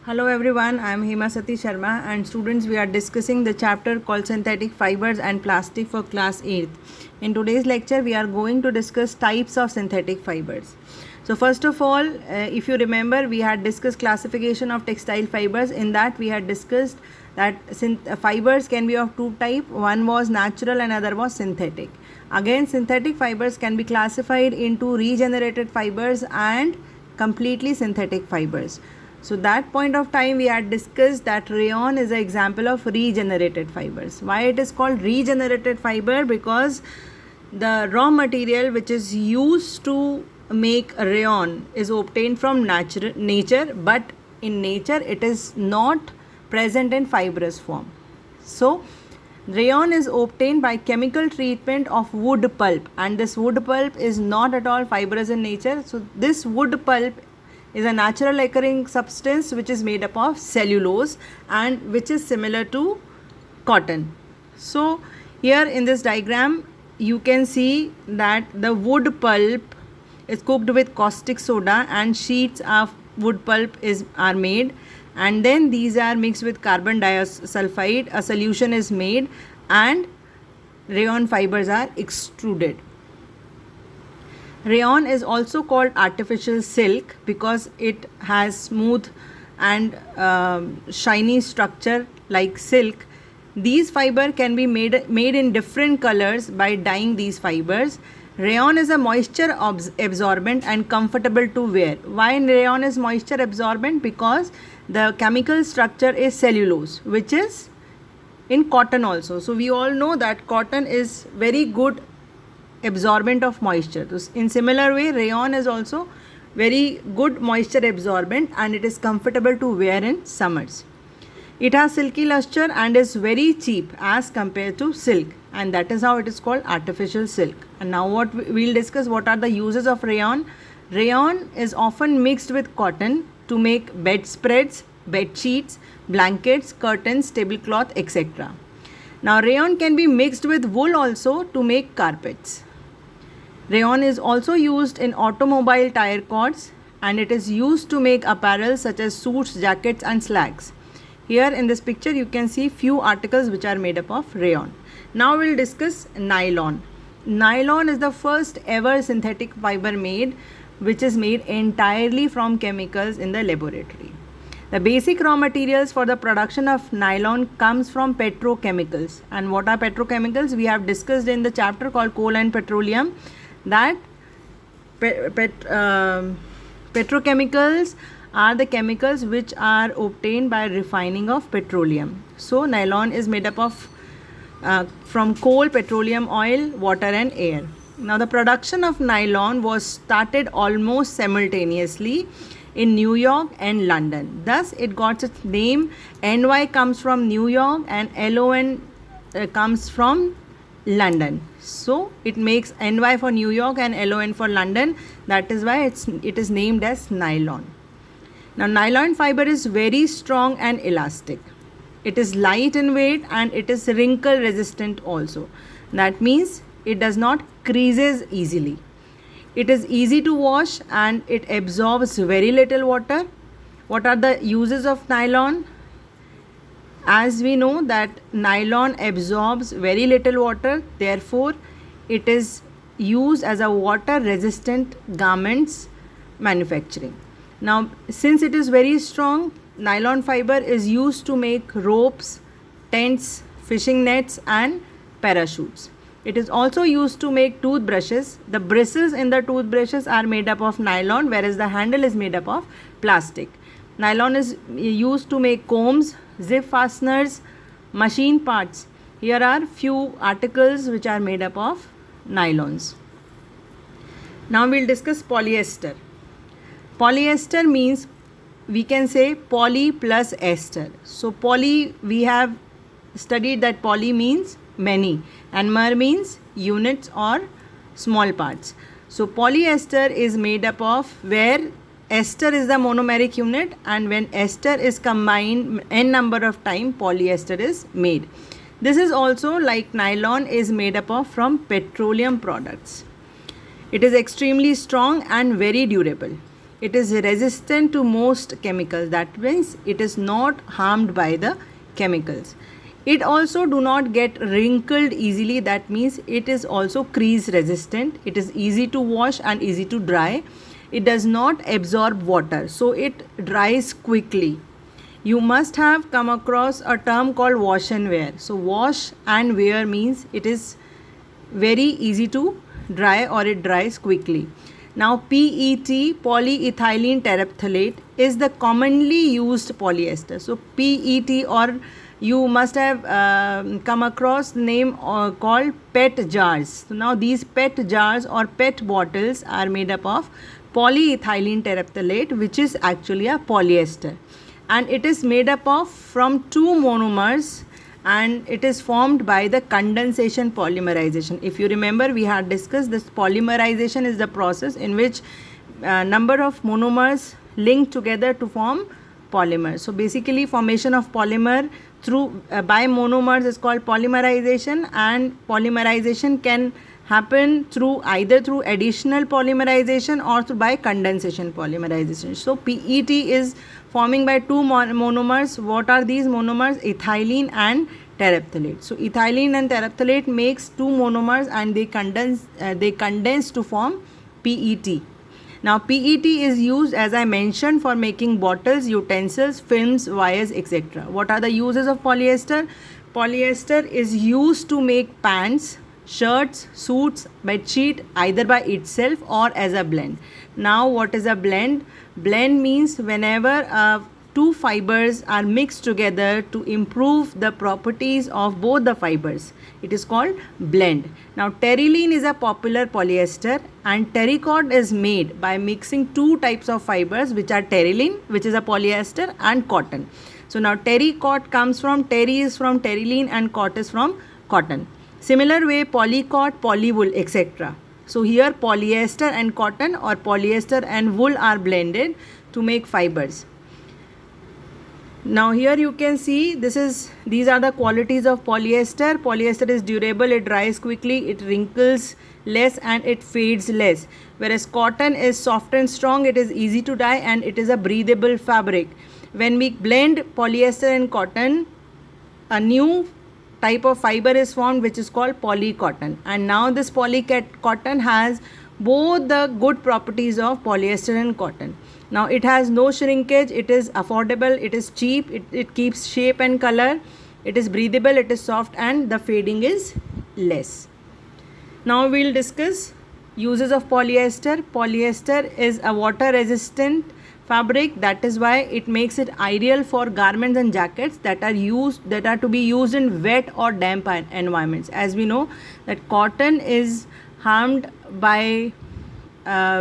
Hello everyone, I am Hema Sati Sharma and students we are discussing the chapter called Synthetic Fibers and Plastic for class 8th. In today's lecture we are going to discuss types of synthetic fibers. So first of all, if you remember we had discussed classification of textile fibers. In that we had discussed that fibers can be of two types. One was natural and other was synthetic. Again, synthetic fibers can be classified into regenerated fibers and completely synthetic fibers. So that point of time we had discussed that rayon is an example of regenerated fibers. Why it is called regenerated fiber? Because the raw material which is used to make rayon is obtained from nature, but in nature it is not present in fibrous form. So rayon is obtained by chemical treatment of wood pulp, and this wood pulp is not at all fibrous in nature. So this wood pulp is a natural occurring substance which is made up of cellulose and which is similar to cotton. So here in this diagram you can see that the wood pulp is cooked with caustic soda and sheets of wood pulp are made, and then these are mixed with carbon disulfide. A solution is made and rayon fibers are extruded. Rayon is also called artificial silk because it has smooth and shiny structure like silk. These fibers can be made in different colors by dyeing these fibers. Rayon is a moisture absorbent and comfortable to wear. Why rayon is moisture absorbent? Because the chemical structure is cellulose, which is in cotton also. So we all know that cotton is very good absorbent of moisture. So in similar way, rayon is also very good moisture absorbent and it is comfortable to wear in summers. It has silky luster and is very cheap as compared to silk, and that is how it is called artificial silk. And now what we'll discuss, what are the uses of rayon. Rayon is often mixed with cotton to make bedspreads, bed sheets, blankets, curtains, tablecloth, etc. Now rayon can be mixed with wool also to make carpets. Rayon is also used in automobile tire cords and it is used to make apparel such as suits, jackets and slacks. Here in this picture you can see few articles which are made up of rayon. Now we'll discuss nylon. Nylon is the first ever synthetic fiber made, which is made entirely from chemicals in the laboratory. The basic raw materials for the production of nylon comes from petrochemicals. And what are petrochemicals? We have discussed in the chapter called coal and petroleum that petrochemicals are the chemicals which are obtained by refining of petroleum. So nylon is made up of from coal, petroleum oil, water and air. Now the production of nylon was started almost simultaneously in New York and London. Thus it got its name. NY comes from New York and LON comes from London. So it makes NY for New York and LON for London. That is why it is named as nylon. Now nylon fiber is very strong and elastic. It is light in weight and it is wrinkle resistant also. That means it does not creases easily. It is easy to wash and it absorbs very little water. What are the uses of nylon? As we know that nylon absorbs very little water, therefore it is used as a water resistant garments manufacturing. Now since it is very strong, nylon fiber is used to make ropes, tents, fishing nets and parachutes. It is also used to make toothbrushes. The bristles in the toothbrushes are made up of nylon, whereas the handle is made up of plastic. Nylon is used to make combs, zip fasteners, machine parts. Here are few articles which are made up of nylons. Now we'll discuss polyester. Polyester means we can say poly plus ester. So poly, we have studied that poly means many and mer means units or small parts. So polyester is made up of where ester is the monomeric unit, and when ester is combined n number of time, polyester is made. This is also like nylon is made up of from petroleum products. It is extremely strong and very durable. it is resistant to most chemicals. That means it is not harmed by the chemicals. It also do not get wrinkled easily. That means it is also crease resistant. It is easy to wash and easy to dry. It does not absorb water, so it dries quickly. You must have come across a term called wash and wear. So wash and wear means it is very easy to dry or it dries quickly. Now PET, polyethylene terephthalate, is the commonly used polyester. So PET, or you must have come across name called PET jars. So now these PET jars or PET bottles are made up of polyethylene terephthalate, which is actually a polyester, and it is made up of from two monomers, and it is formed by the condensation polymerization. If you remember, we had discussed this. Polymerization is the process in which number of monomers link together to form polymer. So basically formation of polymer through by monomers is called polymerization, and polymerization can happen through either through additional polymerization or through by condensation polymerization. So PET is forming by two monomers. What are these monomers? Ethylene and terephthalate. So ethylene and terephthalate makes two monomers, and they condense to form PET. Now PET is used, as I mentioned, for making bottles, utensils, films, wires, etc. What are the uses of polyester? Polyester is used to make pants, shirts, suits, bedsheet, either by itself or as a blend. Now what is a blend? Blend means whenever two fibers are mixed together to improve the properties of both the fibers. It is called blend. Now terylene is a popular polyester, and terrycot is made by mixing two types of fibers, which are terylene, which is a polyester, and cotton. So now terrycot comes from, terry is from terylene and cot is from cotton. Similar way, polycot, polywool, etc. So here polyester and cotton or polyester and wool are blended to make fibers. Now here you can see these are the qualities of polyester. Polyester is durable, it dries quickly, it wrinkles less, and it fades less. Whereas cotton is soft and strong, it is easy to dye, and it is a breathable fabric. When we blend polyester and cotton, a new type of fiber is formed, which is called polycotton. And now this polycotton has both the good properties of polyester and cotton. Now it has no shrinkage, it is affordable, it is cheap, it keeps shape and color, it is breathable, it is soft, and the fading is less. Now we will discuss uses of polyester. Polyester is a water resistant fabric. That is why it makes it ideal for garments and jackets that are to be used in wet or damp environments. As we know that cotton is harmed by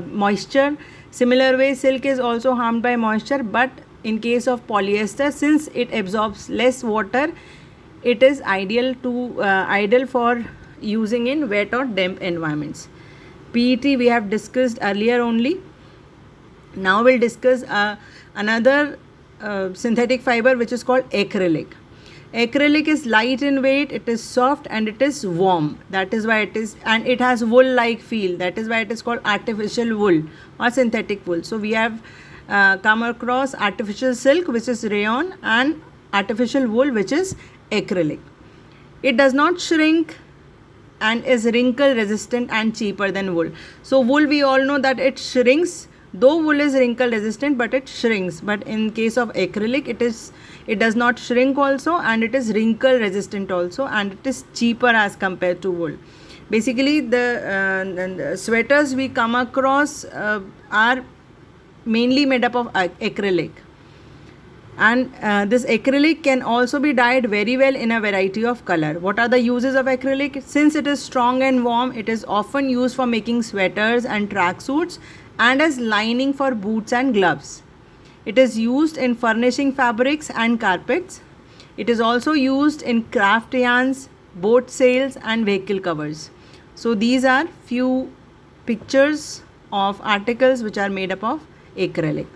moisture. Similar way, silk is also harmed by moisture, but in case of polyester, since it absorbs less water, it is ideal for using in wet or damp environments. PET we have discussed earlier only. Now we'll discuss another synthetic fiber, which is called acrylic. Acrylic is light in weight, it is soft, and it is warm. That is why it is, and it has wool-like feel. That is why it is called artificial wool or synthetic wool. So we have come across artificial silk, which is rayon, and artificial wool, which is acrylic. It does not shrink and is wrinkle resistant and cheaper than wool. So wool, we all know that it shrinks. Though wool is wrinkle resistant, but it shrinks. But in case of acrylic, it does not shrink also, and it is wrinkle resistant also, and it is cheaper as compared to wool. Basically, the sweaters we come across are mainly made up of acrylic. And this acrylic can also be dyed very well in a variety of color. What are the uses of acrylic? Since it is strong and warm, it is often used for making sweaters and tracksuits, and as lining for boots and gloves. It is used in furnishing fabrics and carpets. It is also used in craft yarns, boat sails, and vehicle covers. So these are few pictures of articles which are made up of acrylic.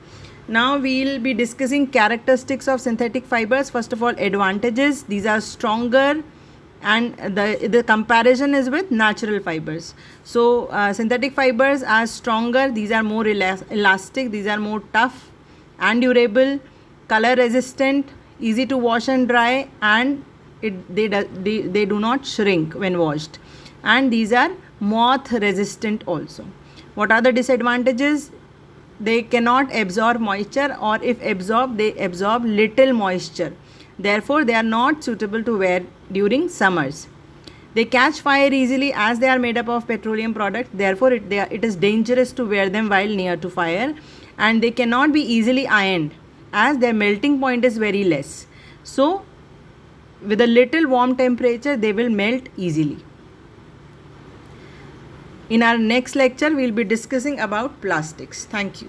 Now we will be discussing characteristics of synthetic fibers. First of all, advantages. These are stronger, and the comparison is with natural fibers. So synthetic fibers are stronger, these are more elastic, these are more tough and durable, color resistant, easy to wash and dry, and they do not shrink when washed, and these are moth resistant also. What are the disadvantages? They cannot absorb moisture, or if absorb, they absorb little moisture. Therefore, they are not suitable to wear during summers. They catch fire easily as they are made up of petroleum products. Therefore, it is dangerous to wear them while near to fire, and they cannot be easily ironed as their melting point is very less. So, with a little warm temperature, they will melt easily. In our next lecture, we will be discussing about plastics. Thank you.